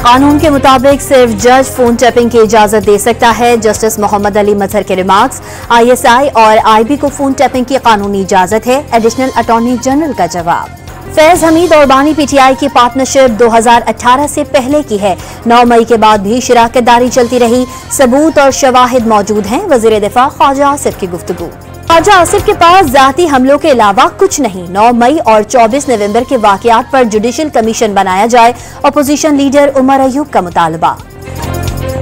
कानून के मुताबिक सिर्फ जज फोन टैपिंग की इजाजत दे सकता है। जस्टिस मोहम्मद अली मजहर के रिमार्क्स, ISI और IB को फोन टैपिंग की कानूनी इजाजत है। एडिशनल अटॉर्नी जनरल का जवाब। फैज हमीद और बानी PTI की पार्टनरशिप 2018 से पहले की है। 9 मई के बाद भी शराकतदारी चलती रही। सबूत और शवाहिद मौजूद हैं। वजीर दिफा ख्वाजा आसिफ की गुफ्तगू। ख्वाजा आसिफ के पास जाती हमलों के अलावा कुछ नहीं। 9 मई और 24 नवंबर के वाकयात पर जुडिशल कमीशन बनाया जाए। अपोजिशन लीडर उमर अयूब का मुतालबा।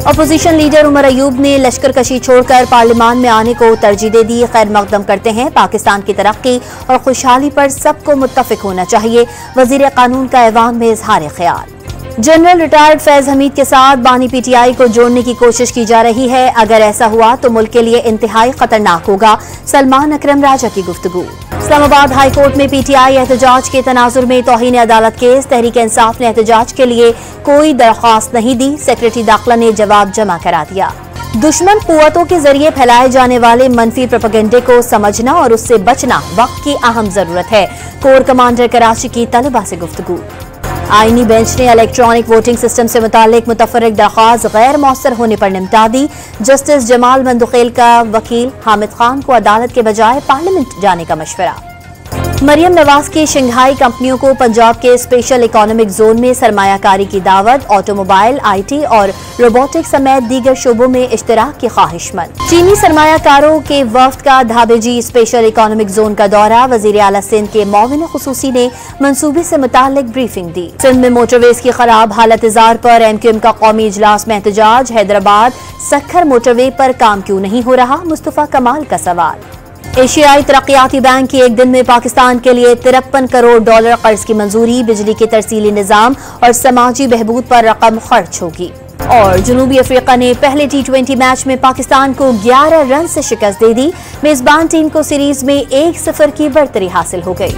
अपोजिशन लीडर उमर अयूब ने लश्कर कशी छोड़कर पार्लियामान में आने को तरजीह दे दी। खैर मकदम करते हैं। पाकिस्तान की तरक्की और खुशहाली पर सबको मुत्तफिक होना चाहिए। वजीर कानून का ऐवान में इजहार ख्याल। जनरल रिटायर्ड फैज हमीद के साथ बानी PTI को जोड़ने की कोशिश की जा रही है। अगर ऐसा हुआ तो मुल्क के लिए इंतहाई खतरनाक होगा। सलमान अकरम राजा की गुफ्तगू। इस्लामाबाद हाई कोर्ट में PTI एहतजाज के तनाजुर में तौहीन अदालत केस। तहरीक इंसाफ ने एहतजाज के लिए कोई दरख्वास्त नहीं दी। सेक्रेटरी दाखिला ने जवाब जमा करा दिया। दुश्मन कुव्वतों के जरिए फैलाए जाने वाले मनफी प्रोपेगेंडे को समझना और उससे बचना वक्त की अहम जरूरत है। कोर कमांडर कराची की तलबा से गुफ्तगू। आईनी बेंच ने इलेक्ट्रॉनिक वोटिंग सिस्टम से मुतालिक मुतफर्रिक दरख्वास्त गैर मौसर होने पर निपटा दी। जस्टिस जमाल मंदुखेल का वकील हामिद खान को अदालत के बजाय पार्लियामेंट जाने का मशवरा। मरियम नवाज की शंघाई कंपनियों को पंजाब के स्पेशल इकोनॉमिक जोन में सरमायाकारी की दावत। ऑटोमोबाइल, IT और रोबोटिक्स समेत दीगर शोबों में इश्तराक की ख्वाहिशमंद। चीनी सरमायाकारों के वफ्द का धाबेजी स्पेशल इकोनॉमिक जोन का दौरा। वजीर आला सिंध के मुआविन खुसूसी ने मंसूबे से मुतालिक ब्रीफिंग दी। सिंध में मोटरवेज की खराब हालत इजार पर MQM का कौमी इजलास में एहतजाज। हैदराबाद सक्खर मोटरवे पर काम क्यों नहीं हो रहा, मुस्तफा कमाल का सवाल। एशियाई तरक्याती बैंक की एक दिन में पाकिस्तान के लिए 53 करोड़ डॉलर कर्ज की मंजूरी। बिजली के तरसीली निजाम और समाजी बहबूद पर रकम खर्च होगी। और जनूबी अफ्रीका ने पहले T20 मैच में पाकिस्तान को 11 रन से शिकस्त दे दी। मेजबान टीम को सीरीज में 1-0 की बढ़तरी हासिल हो गई।